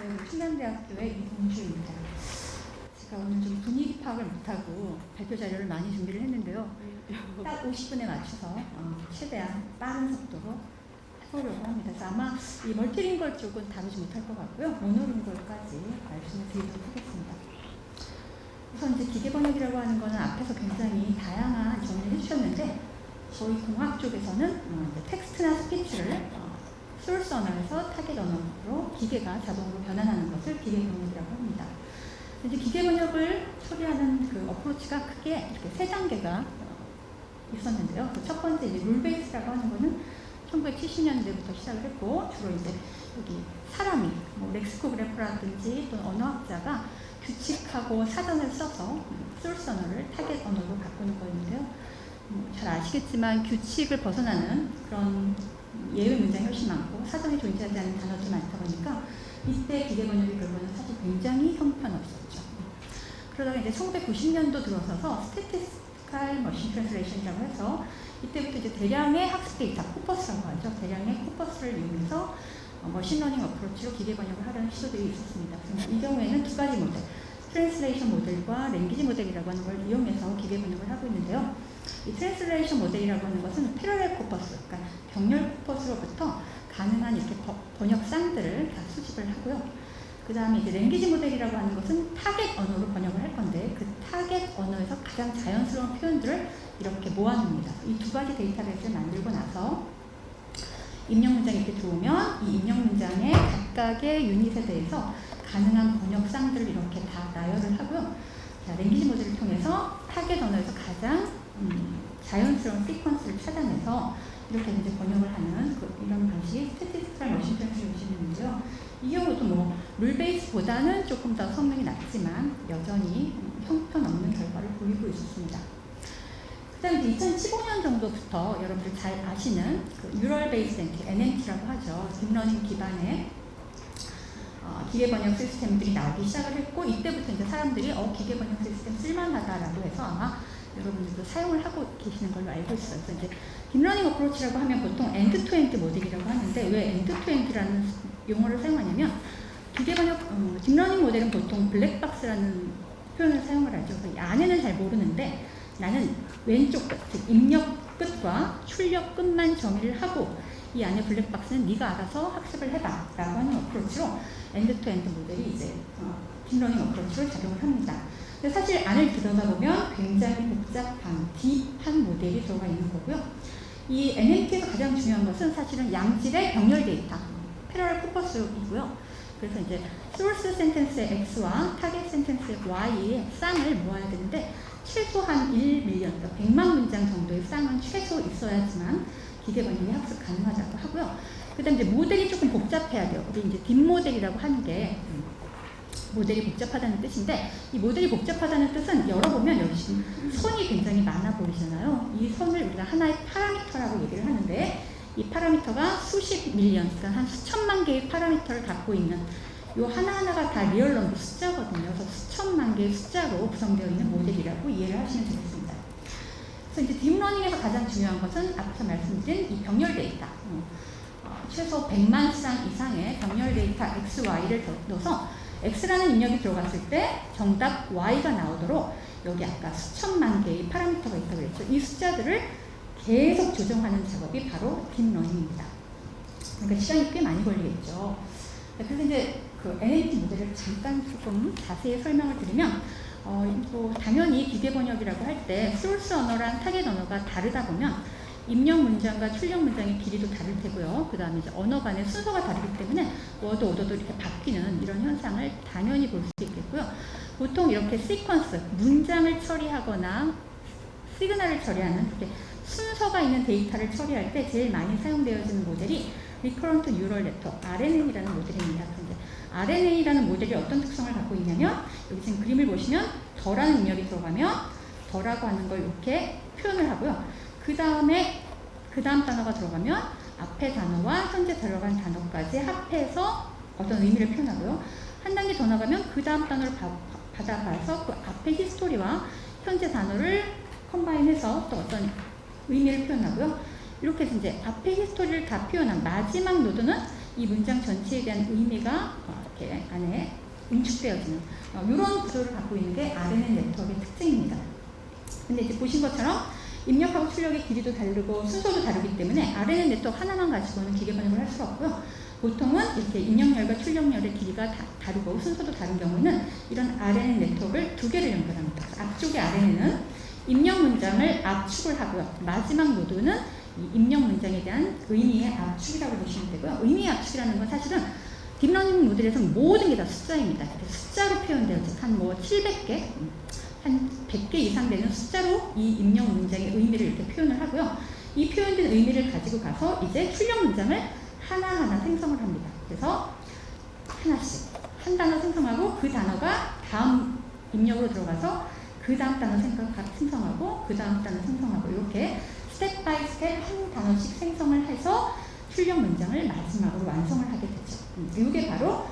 안녕하세요. 충남대학교의 이동주입니다. 제가 오늘 좀 분위기 파악을 못하고 발표 자료를 많이 준비를 했는데요. 딱 50분에 맞춰서 최대한 빠른 속도로 해보려고 합니다. 그래서 아마 이 멀티링걸 쪽은 다루지 못할 것 같고요. 모노링걸까지 말씀을 드리도록 하겠습니다. 우선 이제 기계번역이라고 하는 거는 앞에서 굉장히 다양한 정리를 해주셨는데 저희 공학 쪽에서는 텍스트나 스피치를 소스 언어에서 타겟 언어로 기계가 자동으로 변환하는 것을 기계번역이라고 합니다. 이제 기계번역을 처리하는 그 어프로치가 크게 이렇게 세 단계가 있었는데요. 첫 번째 이제 룰 베이스라고 하는 거는 1970년대부터 시작을 했고 주로 이제 여기 사람이 렉시코그래퍼라든지 또는 언어학자가 규칙하고 사전을 써서 소스 언어를 타겟 언어로 바꾸는 거였는데요. 잘 아시겠지만 규칙을 벗어나는 그런 예외 문장이 훨씬 많고 사전에 존재하지 않는 단어도 많다 보니까 이때 기계번역의 결과는 사실 굉장히 형편없었죠. 그러다가 이제 1990년도 들어서서 Statistical Machine Translation이라고 해서 이때부터 이제 대량의 학습 데이터, 코퍼스라고 하죠. 대량의 코퍼스를 이용해서 머신러닝 어프로치로 기계번역을 하려는 시도들이 있었습니다. 그래서 이 경우에는 두 가지 모델, 트랜슬레이션 모델과 랭귀지 모델이라고 하는 걸 이용해서 기계번역을 하고 있는데요. 이 트랜슬레이션 모델이라고 하는 것은 패러렐 코퍼스, 그러니까 병렬 코퍼스로부터 가능한 이렇게 번역 쌍들을 다 수집을 하고요. 그 다음에 이제 랭귀지 모델이라고 하는 것은 타겟 언어로 번역을 할 건데 그 타겟 언어에서 가장 자연스러운 표현들을 이렇게 모아놓습니다. 이 두 가지 데이터베이스를 만들고 나서 입력 문장이 이렇게 들어오면 이 입력 문장의 각각의 유닛에 대해서 가능한 번역 쌍들을 이렇게 다 나열을 하고요. 자, 랭귀지 모델을 통해서 타겟 언어에서 가장 자연스러운 시퀀스를 찾아내서 이렇게 이제 번역을 하는 이런 방식이 스태티스티컬 머신 트랜슬레이션인데요. 이 경우도 룰 베이스보다는 조금 더 성능이 낮지만 여전히 형편없는 결과를 보이고 있었습니다. 그 다음에 2015년 정도부터 여러분들 잘 아시는 뉴럴 베이스 NNT라고 하죠. 딥러닝 기반의 기계번역 시스템들이 나오기 시작을 했고 이때부터 이제 사람들이 기계번역 시스템 쓸만하다라고 해서 아마 여러분들도 사용을 하고 계시는 걸로 알고 있어요. 그래서 이제 딥러닝 어프로치라고 하면 보통 엔드-투-엔드 모델이라고 하는데 왜 엔드-투-엔드라는 용어를 사용하냐면 기계번역 딥러닝 모델은 보통 블랙박스라는 표현을 사용을 하죠. 이 안에는 잘 모르는데 나는 왼쪽 끝, 즉 입력 끝과 출력 끝만 정의를 하고 이 안에 블랙박스는 네가 알아서 학습을 해봐 라고 하는 어프로치로 엔드-투-엔드 모델이 이제 딥러닝 어프로치로 작용을 합니다. 근데 사실 안을 들여다보면 굉장히 복잡한, 딥한 모델이 들어가 있는 거고요. 이 NNT에서 가장 중요한 것은 사실은 양질의 병렬 데이터, 패러렐 코퍼스이고요. 그래서 이제 소스 센텐스의 X와 타겟 센텐스의 Y의 쌍을 모아야 되는데 최소한 1밀리언, 100만 문장 정도의 쌍은 최소 있어야지만 기계번역이 학습 가능하다고 하고요. 그 다음에 이제 모델이 조금 복잡해야 돼요. 우리 이제 딥모델이라고 하는 게 모델이 복잡하다는 뜻인데 이 모델이 복잡하다는 뜻은 열어보면 여기 지금 선이 굉장히 많아 보이잖아요. 이 선을 우리가 하나의 파라미터라고 얘기를 하는데 이 파라미터가 수십 밀리언, 그러니까 한 수천만 개의 파라미터를 갖고 있는 이 하나하나가 다 리얼 넘버 숫자거든요. 그래서 수천만 개의 숫자로 구성되어 있는 모델이라고 이해를 하시면 되겠습니다. 그래서 이제 딥러닝에서 가장 중요한 것은 앞서 말씀드린 이 병렬 데이터. 최소 100만 쌍 이상의 병렬 데이터 X, Y를 넣어서 X라는 입력이 들어갔을 때 정답 Y가 나오도록 여기 아까 수천만 개의 파라미터가 있다고 그랬죠. 이 숫자들을 계속 조정하는 작업이 바로 딥러닝입니다. 그러니까 시간이 꽤 많이 걸리겠죠. 그래서 이제 그 NNT 모델을 잠깐 조금 자세히 설명을 드리면 당연히 기계번역이라고 할 때 소스 언어랑 타겟 언어가 다르다 보면 입력 문장과 출력 문장의 길이도 다를 테고요. 그 다음에 이제 언어 간의 순서가 다르기 때문에 워드 오더도 이렇게 바뀌는 이런 현상을 당연히 볼 수 있겠고요. 보통 이렇게 시퀀스, 문장을 처리하거나 시그널을 처리하는 이렇게 순서가 있는 데이터를 처리할 때 제일 많이 사용되어지는 모델이 리커런트 뉴럴 네트워크, RNN이라는 모델입니다. 그런데 RNN이라는 모델이 어떤 특성을 갖고 있냐면 여기 지금 그림을 보시면 더라는 입력이 들어가면 더라고 하는 걸 이렇게 표현을 하고요. 그 다음 단어가 들어가면 앞에 단어와 현재 들어간 단어까지 합해서 어떤 의미를 표현하고요. 한 단계 더 나가면 그 다음 단어를 받아봐서 그 앞에 히스토리와 현재 단어를 컴바인해서 또 어떤 의미를 표현하고요. 이렇게 해서 이제 앞에 히스토리를 다 표현한 마지막 노드는 이 문장 전체에 대한 의미가 이렇게 안에 응축되어지는 이런 구조를 갖고 있는 게 RNN 네트워크의 특징입니다. 근데 이제 보신 것처럼 입력하고 출력의 길이도 다르고 순서도 다르기 때문에 RNN 네트워크 하나만 가지고는 기계 번역을 할 수가 없고요. 보통은 이렇게 입력열과 출력열의 길이가 다르고 순서도 다른 경우는 이런 RNN 네트워크를 두 개를 연결합니다. 앞쪽의 RNN은 입력 문장을 압축을 하고요. 마지막 노드는 이 입력 문장에 대한 의미의 압축이라고 보시면 되고요. 의미의 압축이라는 건 사실은 딥러닝 모델에서 모든 게 다 숫자입니다. 숫자로 표현되어져 한 700개, 한 100개 이상 되는 숫자로 이 입력 문장의 의미를 이렇게 표현을 하고요. 이 표현된 의미를 가지고 가서 이제 출력 문장을 하나하나 생성을 합니다. 그래서 하나씩 한 단어 생성하고 그 단어가 다음 입력으로 들어가서 그 다음 단어 생성하고 그 다음 단어 생성하고 이렇게 스텝 바이 스텝 한 단어씩 생성을 해서 출력 문장을 마지막으로 완성을 하게 되죠. 이게 바로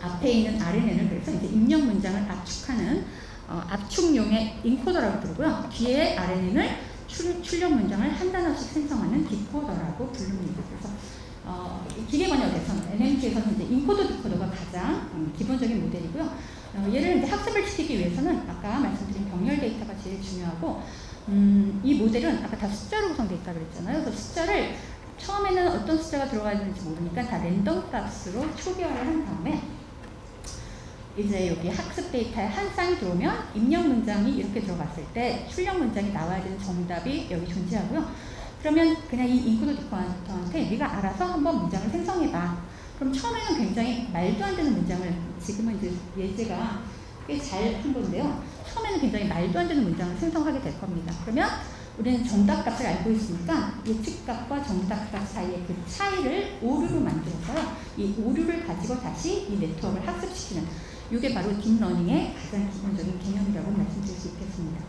앞에 있는 RNN을 그래서 이제 입력 문장을 압축하는 압축용의 인코더라고 부르고요. 뒤에 RNN을 출력 문장을 한 단어씩 생성하는 디코더라고 부릅니다. 그래서 기계 번역에서는 NMT에서는 이제 인코더 디코더가 가장 기본적인 모델이고요. 얘를 이제 학습을 시키기 위해서는 아까 말씀드린 병렬 데이터가 제일 중요하고 이 모델은 아까 다 숫자로 구성되어 있다고 그랬잖아요. 그래서 숫자를 처음에는 어떤 숫자가 들어가야 되는지 모르니까 다 랜덤 값으로 초기화를 한 다음에 이제 여기 학습 데이터에 한 쌍이 들어오면 입력 문장이 이렇게 들어갔을 때 출력 문장이 나와야 되는 정답이 여기 존재하고요. 그러면 그냥 이 인코더 디코더한테 네가 알아서 한번 문장을 생성해봐. 그럼 처음에는 굉장히 말도 안 되는 문장을 지금은 이제 예제가 꽤 잘 한 건데요. 처음에는 굉장히 말도 안 되는 문장을 생성하게 될 겁니다. 그러면 우리는 정답값을 알고 있으니까 예측값과 정답값 사이의 그 차이를 오류로 만들어서요. 이 오류를 가지고 다시 이 네트워크를 학습시키는 이게 바로 딥러닝의 가장 기본적인 개념이라고 말씀드릴 수 있겠습니다.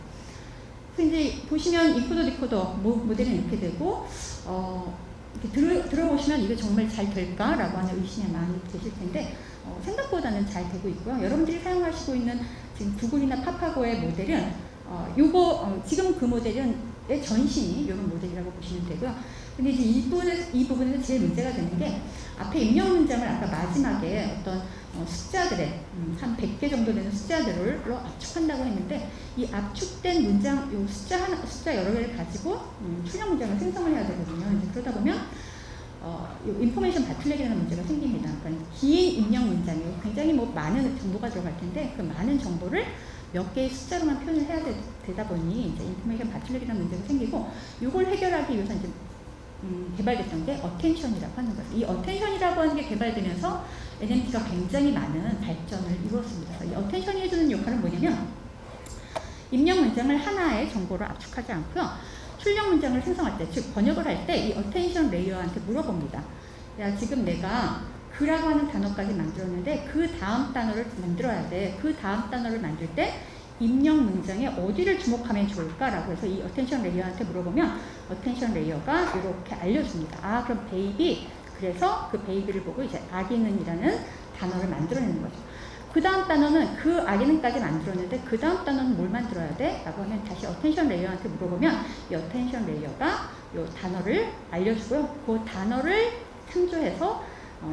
그래서 이제 보시면 인코더 디코더 모델은 이렇게 되고 이렇게 들어보시면 이게 정말 잘 될까라고 하는 의심이 많이 되실 텐데 생각보다는 잘 되고 있고요. 여러분들이 사용하시고 있는 지금 구글이나 파파고의 모델은 지금 그 모델은 전신이 이런 모델이라고 보시면 되고요. 근데 이제 이 부분에서 제일 문제가 되는 게 앞에 입력 문장을 아까 마지막에 어떤 숫자들의 한 100개 정도 되는 숫자들로 압축한다고 했는데 이 압축된 문장, 요 숫자 여러 개를 가지고 출력 문장을 생성을 해야 되거든요. 이제 그러다 보면 인포메이션 바틀렉이라는 문제가 생깁니다. 그러니까 긴 입력 문장이 굉장히 많은 정보가 들어갈 텐데 그 많은 정보를 몇 개의 숫자로만 표현을 해야 되다 보니 이제 인포메이션 바틀렉이라는 문제가 생기고 이걸 해결하기 위해서 이제 개발됐던 게 어텐션이라고 하는 거예요. 이 어텐션이라고 하는 게 개발되면서 NMT가 굉장히 많은 발전을 이루었습니다. 이 어텐션이 해주는 역할은 뭐냐면 입력 문장을 하나의 정보로 압축하지 않고요. 출력 문장을 생성할 때, 즉 번역을 할 때 이 어텐션 레이어한테 물어봅니다. 야, 지금 내가 그라고 하는 단어까지 만들었는데 그 다음 단어를 만들어야 돼. 그 다음 단어를 만들 때 입력 문장에 어디를 주목하면 좋을까라고 해서 이 어텐션 레이어한테 물어보면 어텐션 레이어가 이렇게 알려줍니다. 아, 그럼 베이비. 그래서 그 베이비를 보고 이제 아기는이라는 단어를 만들어내는 거죠. 그 다음 단어는 그 아기는까지 만들었는데 그 다음 단어는 뭘 만들어야 돼? 라고 하면 다시 어텐션 레이어한테 물어보면 이 어텐션 레이어가 이 단어를 알려주고요. 그 단어를 참조해서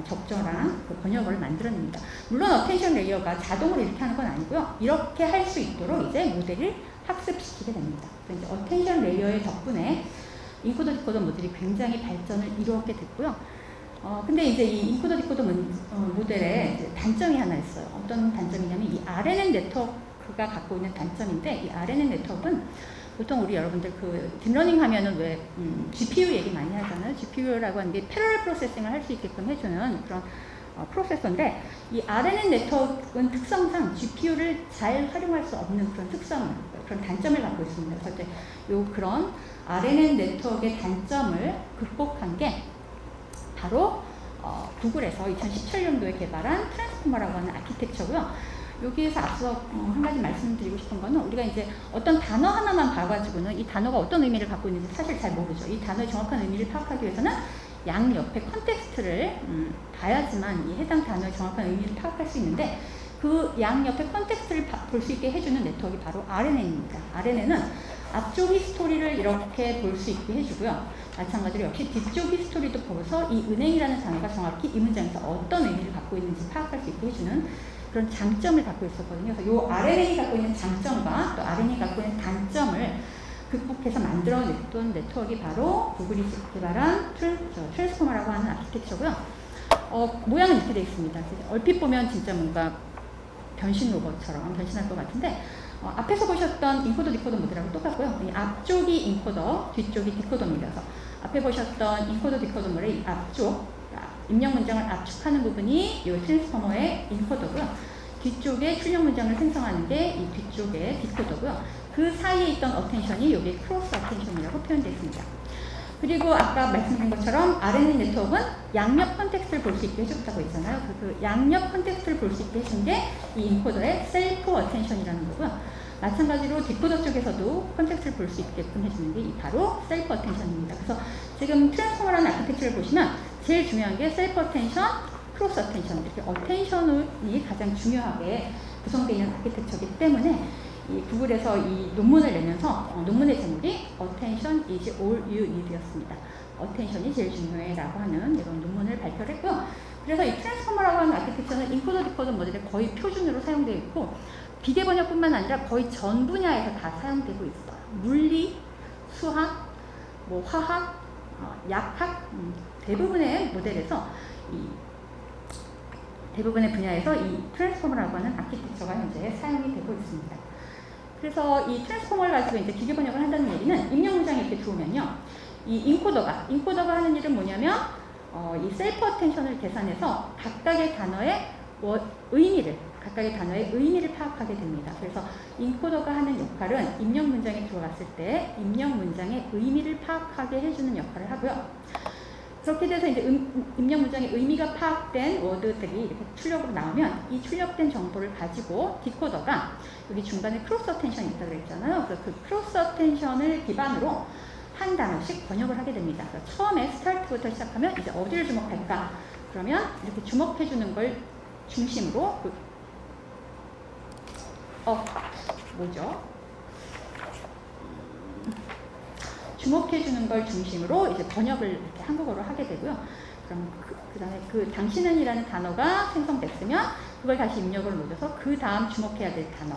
적절한 그 번역어를 만들어냅니다. 물론 어텐션 레이어가 자동으로 이렇게 하는 건 아니고요. 이렇게 할 수 있도록 이제 모델을 학습시키게 됩니다. 그래서 이제 어텐션 레이어의 덕분에 인코더 디코더 모델이 굉장히 발전을 이루었게 됐고요. 근데 이제 이 인코더 디코더 모델에 이제 단점이 하나 있어요. 어떤 단점이냐면 이 RNN 네트워크가 갖고 있는 단점인데 이 RNN 네트워크는 보통 우리 여러분들 그 딥러닝 하면은 왜 GPU 얘기 많이 하잖아요. GPU라고 하는 게 패러럴 프로세싱을 할 수 있게끔 해주는 그런 프로세서인데 이 RNN 네트워크는 특성상 GPU를 잘 활용할 수 없는 그런 단점을 갖고 있습니다. 그래서 그런 RNN 네트워크의 단점을 극복한 게 바로 구글에서 2017년도에 개발한 트랜스포머라고 하는 아키텍처고요. 여기에서 앞서 한 가지 말씀드리고 싶은 거는 우리가 이제 어떤 단어 하나만 봐가지고는 이 단어가 어떤 의미를 갖고 있는지 사실 잘 모르죠. 이 단어의 정확한 의미를 파악하기 위해서는 양옆의 컨텍스트를 봐야지만 이 해당 단어의 정확한 의미를 파악할 수 있는데 그 양옆의 컨텍스트를 볼 수 있게 해주는 네트워크가 바로 RNN입니다. RNN은 앞쪽 히스토리를 이렇게 볼 수 있게 해주고요. 마찬가지로 역시 뒤쪽 히스토리도 보면서 이 은행이라는 단어가 정확히 이 문장에서 어떤 의미를 갖고 있는지 파악할 수 있게 해주는 그런 장점을 갖고 있었거든요. 그래서 이 RNA가 갖고 있는 장점과 또 RNA가 갖고 있는 단점을 극복해서 만들어냈던 네트워크가 바로 구글이 개발한 트랜스포머라고 하는 아키텍처고요. 모양은 이렇게 되어 있습니다. 얼핏 보면 진짜 뭔가 변신 로봇처럼 변신할 것 같은데 앞에서 보셨던 인코더 디코더 모델하고 똑같고요. 이 앞쪽이 인코더, 뒤쪽이 디코더입니다. 그래서 앞에 보셨던 인코더 디코더 모델의 앞쪽, 입력 문장을 압축하는 부분이 이 트랜스포머의 인코더고요. 뒤쪽에 출력 문장을 생성하는 게 이 뒤쪽의 디코더고요. 그 사이에 있던 어텐션이 여기 크로스 어텐션이라고 표현되어 있습니다. 그리고 아까 말씀드린 것처럼 RNA 네트워크는 양옆 컨텍스트를 볼 수 있게 해줬다고 했잖아요. 그 양옆 컨텍스트를 볼 수 있게 해준 게 이 인코더의 셀프 어텐션이라는 거고요. 마찬가지로 디코더 쪽에서도 컨텍스트를 볼 수 있게끔 해주는 게 바로 셀프 어텐션입니다. 그래서 지금 트랜스포머라는 아키텍처를 보시면 제일 중요한 게 셀프 어텐션, 크로스 어텐션, 이렇게 어텐션이 가장 중요하게 구성되어 있는 아키텍처이기 때문에 이 구글에서 이 논문을 내면서 논문의 제목이 Attention is all you need였습니다. 어텐션이 제일 중요해 라고 하는 이런 논문을 발표를 했고요. 그래서 이 트랜스포머라고 하는 아키텍처는 인코더 디코더 모델에 거의 표준으로 사용되어 있고 기계 번역뿐만 아니라 거의 전 분야에서 다 사용되고 있어요. 물리, 수학, 뭐 화학, 약학 대부분의 모델에서 대부분의 분야에서 이 트랜스포머라고 하는 아키텍처가 현재 사용이 되고 있습니다. 그래서 이 트랜스포머를 가지고 이제 기계 번역을 한다는 얘기는 입력 문장이 이렇게 들어오면요. 이 인코더가 하는 일은 뭐냐면 이 셀프 어텐션을 계산해서 각각의 단어의 의미를 파악하게 됩니다. 그래서 인코더가 하는 역할은 입력 문장에 들어갔을 때 입력 문장의 의미를 파악하게 해주는 역할을 하고요. 그렇게 돼서 이제 입력 문장의 의미가 파악된 워드들이 이렇게 출력으로 나오면 이 출력된 정보를 가지고 디코더가 여기 중간에 크로스 어텐션이 있다고 그랬잖아요. 그래서 그 크로스 어텐션을 기반으로 한 단어씩 번역을 하게 됩니다. 그래서 처음에 스타트부터 시작하면 이제 어디를 주목할까? 그러면 이렇게 주목해주는 걸 중심으로 주목해주는 걸 중심으로 이제 번역을 이렇게 한국어로 하게 되고요. 그럼 그 다음에 그 당신은이라는 단어가 생성됐으면 그걸 다시 입력을 넣어서 그 다음 주목해야 될 단어,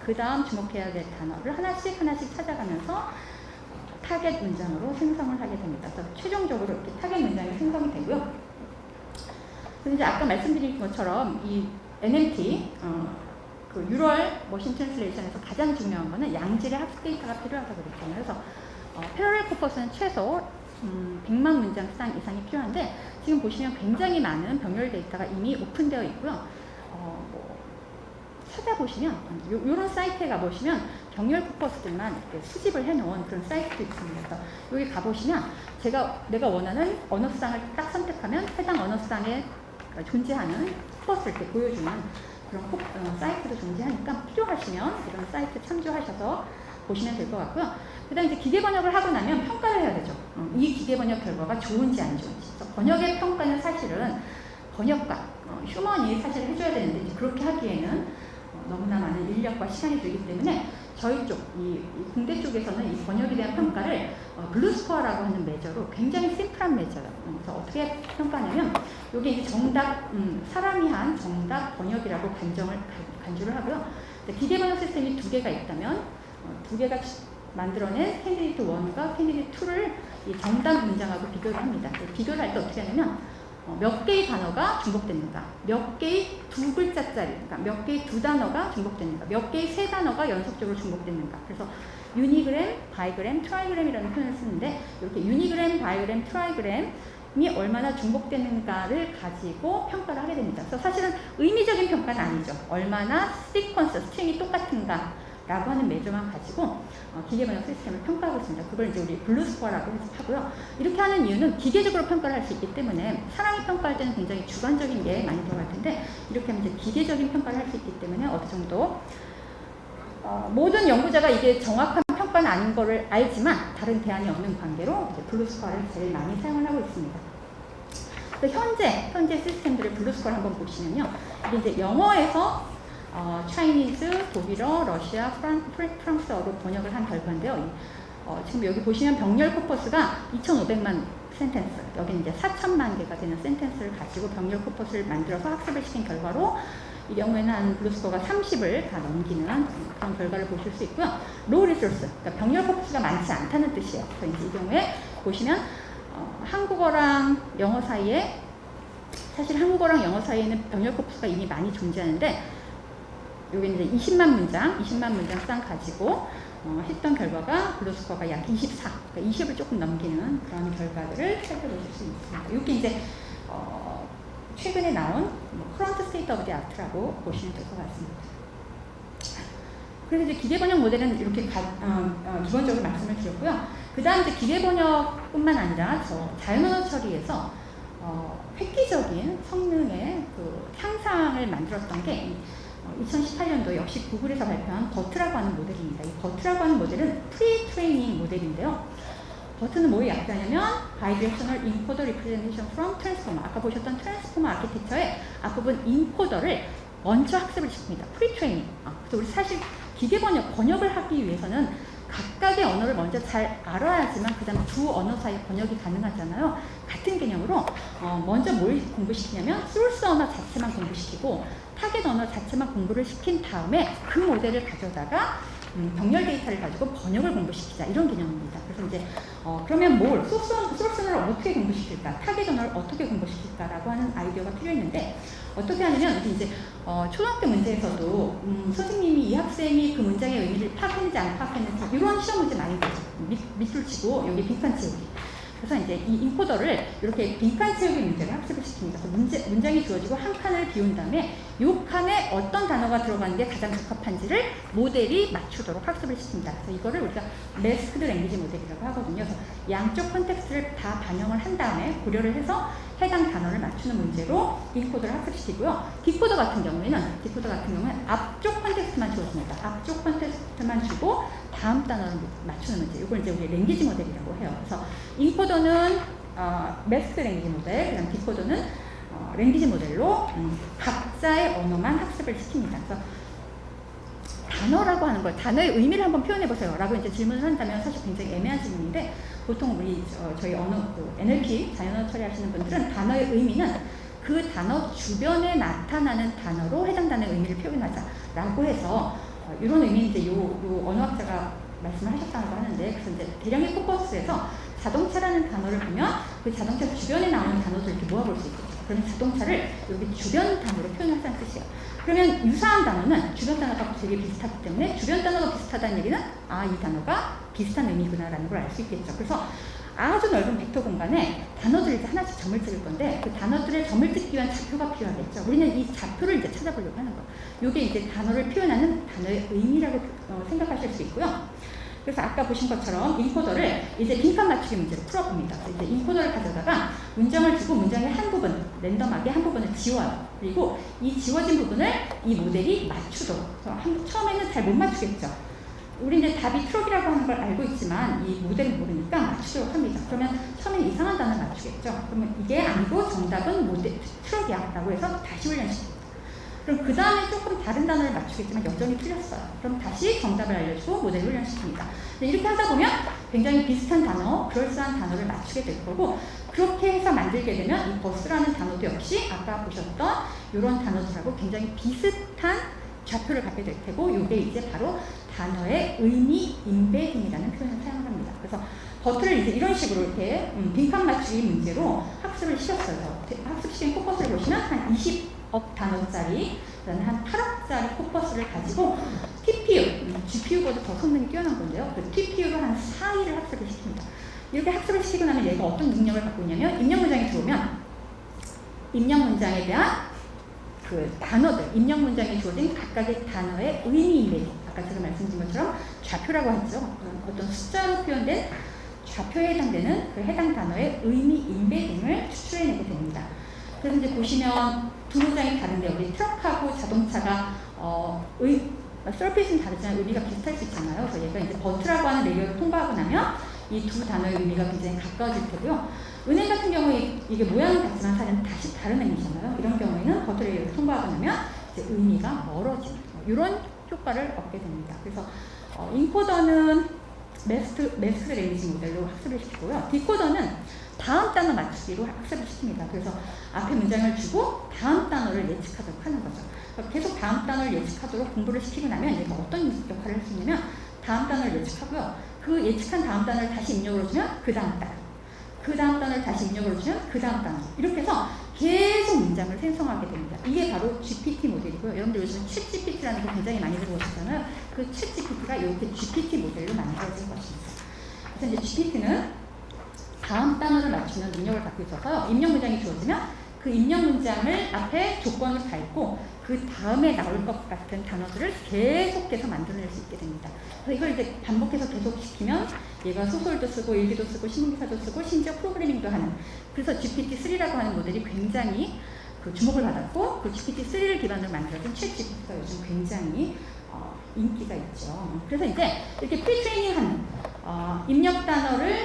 그 다음 주목해야 될 단어를 하나씩 찾아가면서 타겟 문장으로 생성을 하게 됩니다. 그래서 최종적으로 이렇게 타겟 문장이 생성이 되고요. 그래서 이제 아까 말씀드린 것처럼 이 NMT 그 유럴 머신 트랜슬레이션에서 가장 중요한 거는 양질의 학습 데이터가 필요하다고 그랬잖아요. 그래서 패러렐 코퍼스는 최소 100만 문장 이상이 필요한데 지금 보시면 굉장히 많은 병렬 데이터가 이미 오픈되어 있고요. 찾아보시면 이런 사이트에 가보시면 병렬 코퍼스들만 이렇게 수집을 해놓은 그런 사이트도 있습니다. 그래서 여기 가보시면 내가 원하는 언어상을 딱 선택하면 해당 언어상에 존재하는 코퍼스를 이렇게 보여주는 그런 사이트도 존재하니까 필요하시면 이런 사이트 참조하셔서 보시면 될 것 같고요. 그 다음에 이제 기계 번역을 하고 나면 평가를 해야 되죠. 이 기계 번역 결과가 좋은지 안 좋은지. 번역의 평가는 사실은 번역가, 휴먼이 사실 해줘야 되는데 이제 그렇게 하기에는 너무나 많은 인력과 시간이 들기 때문에 저희 쪽, 이 공대 쪽에서는 이 번역에 대한 평가를 블루스코어라고 하는 매저로 굉장히 심플한 매저예요. 그래서 어떻게 평가하냐면 여기 이제 정답, 사람이 한 정답 번역이라고 간주를 하고요. 기계 번역 시스템이 두 개가 있다면 두 개가 만들어낸 캔디데이트 1과 캔디데이트 2를 이 정답 문장하고 비교를 합니다. 비교를 할 때 어떻게 하냐면 몇 개의 단어가 중복됐는가, 몇 개의 두 글자짜리, 그러니까 몇 개의 두 단어가 중복됐는가, 몇 개의 세 단어가 연속적으로 중복됐는가. 그래서 유니그램, 바이그램, 트라이그램이라는 표현을 쓰는데 이렇게 유니그램, 바이그램, 트라이그램이 얼마나 중복됐는가를 가지고 평가를 하게 됩니다. 그래서 사실은 의미적인 평가는 아니죠. 얼마나 시퀀스, 스트링이 똑같은가 라고 하는 매저만 가지고 기계 번역 시스템을 평가하고 있습니다. 그걸 이제 우리 블루스코어라고 하고요. 이렇게 하는 이유는 기계적으로 평가를 할 수 있기 때문에 사람이 평가할 때는 굉장히 주관적인 게 많이 들어갈 텐데 이렇게 하면 이제 기계적인 평가를 할 수 있기 때문에 어느 정도 모든 연구자가 이게 정확한 평가는 아닌 거를 알지만 다른 대안이 없는 관계로 이제 블루스코어를 제일 많이 사용을 하고 있습니다. 현재 시스템들의 블루스코어를 한번 보시면요. 이게 이제 영어에서 차이니즈, 독일어, 러시아, 프랑스어로 번역을 한 결과인데요. 지금 여기 보시면 병렬 코퍼스가 2,500만 센텐스, 여기 이제 4,000만 개가 되는 센텐스를 가지고 병렬 코퍼스를 만들어서 학습을 시킨 결과로 이 경우에는 한 블루스코어가 30을 다 넘기는 그런 결과를 보실 수 있고요. 로우 리소스, 그러니까 병렬 코퍼스가 많지 않다는 뜻이에요. 그래서 이제 이 경우에 보시면 한국어랑 영어 사이에, 사실 한국어랑 영어 사이에는 병렬 코퍼스가 이미 많이 존재하는데 여기 이제 20만 문장 쌍 가지고 했던 결과가 블루스코어가 약 24, 그러니까 20을 조금 넘기는 그런 결과들을 살펴보실 수 있습니다. 이게 이제 최근에 나온 커런트 스테이트 오브 더 아트라고 보시면 될 것 같습니다. 그래서 이제 기계번역 모델은 이렇게 기본적으로 말씀을 드렸고요. 그 다음 이제 기계번역뿐만 아니라 자연언어 처리에서 획기적인 성능의 그 향상을 만들었던 게 2018년도 역시 구글에서 발표한 버트라고 하는 모델입니다. 이 버트라고 하는 모델은 프리-트레이닝 모델인데요. 버트는 뭐에 약자냐면 Bidirectional Encoder Representation from Transformer, 아까 보셨던 트랜스포머 아키텍처의 앞부분 인코더를 먼저 학습을 시킵니다. 프리-트레이닝. 그래서 우리 사실 번역을 하기 위해서는 각각의 언어를 먼저 잘 알아야지만 그 다음에 두 언어 사이 번역이 가능하잖아요. 같은 개념으로 먼저 뭘 공부시키냐면 소스 언어 자체만 공부시키고 타겟 언어 자체만 공부를 시킨 다음에 그 모델을 가져다가 병렬 데이터를 가지고 번역을 공부시키자, 이런 개념입니다. 그래서 이제 그러면 소스 언어를 어떻게 공부시킬까, 타겟 언어를 어떻게 공부시킬까라고 하는 아이디어가 필요했는데, 어떻게 하냐면 이제 초등학교 문제에서도 선생님이 이 학생이 그 문장의 의미를 파악했는지 안 파악했는지 이런 시험 문제 많이 되죠. 밑줄 치고 여기 빈칸 채우기. 그래서 이제 이 인코더를 이렇게 빈칸 채우기 문제를 학습을 시킵니다. 그래서 문장이 주어지고 한 칸을 비운 다음에 이 칸에 어떤 단어가 들어가는 게 가장 적합한지를 모델이 맞추도록 학습을 시킵니다. 그래서 이거를 우리가 매스크드 랭귀지 모델이라고 하거든요. 그래서 양쪽 컨텍스트를 다 반영을 한 다음에 고려를 해서 해당 단어를 맞추는 문제로 인코더를 학습시키고요. 디코더 같은 경우에는 앞쪽 컨텍스트만 주어집니다. 앞쪽 컨텍스트만 주고 다음 단어를 맞추는 문제. 이걸 이제 우리 랭귀지 모델이라고 해요. 그래서 인코더는 매스크드 랭귀지 모델, 그다음 디코더는 랭귀지 모델로 각자의 언어만 학습을 시킵니다. 그래서 단어라고 하는 걸, 단어의 의미를 한번 표현해 보세요 라고 이제 질문을 한다면 사실 굉장히 애매한 질문인데, 보통 우리 저희 NLP 자연언어 처리하시는 분들은 단어의 의미는 그 단어 주변에 나타나는 단어로 해당 단어의 의미를 표현하자 라고 해서 이런 의미는 이제 요 언어학자가 말씀을 하셨다고 하는데, 그래서 이제 대량의 코퍼스에서 자동차라는 단어를 보면 그 자동차 주변에 나오는 단어들 이렇게 모아볼 수 있겠죠. 그러면 자동차를 여기 주변 단어로 표현하자는 뜻이에요. 그러면 유사한 단어는 주변 단어가 되게 비슷하기 때문에 주변 단어가 비슷하다는 얘기는 이 단어가 비슷한 의미구나라는 걸 알 수 있겠죠. 그래서 아주 넓은 벡터 공간에 단어들을 이제 하나씩 점을 찍을 건데, 그 단어들의 점을 찍기 위한 좌표가 필요하겠죠. 우리는 이 좌표를 이제 찾아보려고 하는 거예요. 이게 이제 단어를 표현하는 단어의 의미라고 생각하실 수 있고요. 그래서 아까 보신 것처럼 인코더를 이제 빈칸 맞추기 문제로 풀어봅니다. 이제 인코더를 가져다가 문장을 주고 문장의 한 부분, 랜덤하게 한 부분을 지워요. 그리고 이 지워진 부분을 이 모델이 맞추도록. 처음에는 잘 못 맞추겠죠. 우리 이제 답이 트럭이라고 하는 걸 알고 있지만 이 모델을 모르니까 맞추도록 합니다. 그러면 처음엔 이상한 단어를 맞추겠죠. 그러면 이게 아니고 정답은 트럭이야 라고 해서 다시 훈련시킵니다. 그럼 그 다음에 조금 다른 단어를 맞추겠지만 여전히 틀렸어요. 그럼 다시 정답을 알려주고 모델을 훈련시킵니다. 이렇게 하다 보면 굉장히 비슷한 단어, 그럴싸한 단어를 맞추게 될 거고, 그렇게 해서 만들게 되면 이 버스라는 단어도 역시 아까 보셨던 이런 단어들하고 굉장히 비슷한 좌표를 갖게 될 테고, 이게 이제 바로 단어의 의미 인베딩이라는 표현을 사용합니다. 그래서 버트를 이제 이런 식으로 이렇게 빈칸 맞추기 문제로 학습을 시켰어요. 학습시킨 코퍼스를 보시면 한 20억 단어짜리, 그다음에 한 8억짜리 코퍼스를 가지고 TPU, GPU보다 더 성능이 뛰어난 건데요. 그 TPU로 한 4일을 학습을 시킵니다. 이렇게 학습을 시키고 나면 얘가 어떤 능력을 갖고 있냐면, 입력 문장이 들어오면 입력 문장에 대한 그 단어들, 입력 문장에 주어진 각각의 단어의 의미 인베딩, 아까 제가 말씀드린 것처럼 좌표라고 하죠. 어떤 숫자로 표현된 좌표에 해당되는 그 해당 단어의 의미 인베딩을 추출해내게 됩니다. 그래서 이제 보시면 두 문장이 다른데, 우리 트럭하고 자동차가 서피스는 다르지만 의미가 비슷할 수 있잖아요. 그래서 얘가 이제 버트라고 하는 레이어를 통과하고 나면 이 두 단어의 의미가 굉장히 가까워질 테고요. 은행 같은 경우에 이게 모양은 같지만 사실은 다시 다른 의미잖아요. 이런 경우에는 버트 레이어를 통과하고 나면 이제 의미가 멀어지는 이런 효과를 얻게 됩니다. 그래서 인코더는 매스트 랭귀지 모델로 학습을 시키고요. 디코더는 다음 단어 맞추기로 학습을 시킵니다. 그래서 앞에 문장을 주고 다음 단어를 예측하도록 하는 거죠. 계속 다음 단어를 예측하도록 공부를 시키고 나면 얘가 어떤 역할을 할 수 있냐면 다음 단어를 예측하고요. 그 예측한 다음 단어를 다시 입력을 주면 그 다음 단어, 그 다음 단어를 다시 입력을 주면 그 다음 단어, 이렇게 해서 계속 문장을 생성하게 됩니다. 이게 바로 GPT 모델이고요. 여러분들 요즘에 챗 GPT라는 거 굉장히 많이 들어보셨잖아요. 그 챗 GPT가 이렇게 GPT 모델로 만들어진 것입니다. 그래서 이제 GPT는 다음 단어를 맞추는 능력을 갖고 있어서 입력 문장이 주어지면 그 입력 문장을 앞에 조건을 밟고 그 다음에 나올 것 같은 단어들을 계속해서 만들어낼 수 있게 됩니다. 그래서 이걸 이제 반복해서 계속 시키면 얘가 소설도 쓰고 일기도 쓰고 신문기사도 쓰고 심지어 프로그래밍도 하는, 그래서 GPT-3라고 하는 모델이 굉장히 그 주목을 받았고 그 GPT-3를 기반으로 만들어진 챗 GPT가 요즘 굉장히 인기가 있죠. 그래서 이제 이렇게 프리트레이닝하는 입력 단어를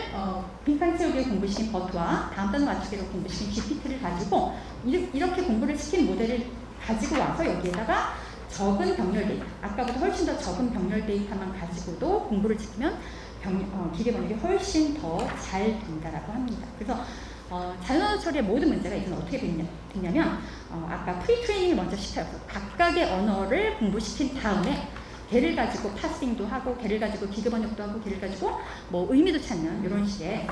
빈칸 채우기에 공부시킨 버트와 다음 단어 맞추기로 공부시킨 GPT를 가지고 이렇게 공부를 시킨 모델을 가지고 와서 여기에다가 적은 병렬 데이터, 아까보다 훨씬 더 적은 병렬 데이터만 가지고도 공부를 시키면 기계 번역이 훨씬 더 잘 된다라고 합니다. 그래서 자연언어 처리의 모든 문제가 이제는 어떻게 됐냐면 아까 프리트레이닝을 먼저 시켜서 각각의 언어를 공부시킨 다음에 걔를 가지고 파싱도 하고 걔를 가지고 기계 번역도 하고 걔를 가지고 뭐 의미도 찾는 이런 식의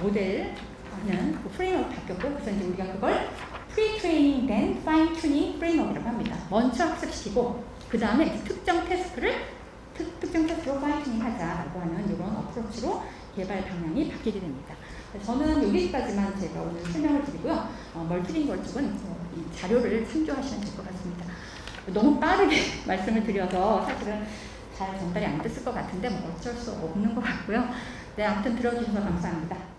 모델 하는 그 프레임워크가 바뀌었고, 그래서 이제 우리가 그걸 프리트레이닝 된 파인 튜닝 프레임워크라고 합니다. 먼저 학습시키고 그 다음에 특정 테스트로 파인 튜닝 하자라고 하는 이런 어프로치로 개발 방향이 바뀌게 됩니다. 저는 여기까지만 제가 오늘 설명을 드리고요. 멀티링구얼 쪽은 이 자료를 참조하시면 될 것 같습니다. 너무 빠르게 말씀을 드려서 사실은 잘 전달이 안 됐을 것 같은데 뭐 어쩔 수 없는 것 같고요. 네, 아무튼 들어주셔서 감사합니다.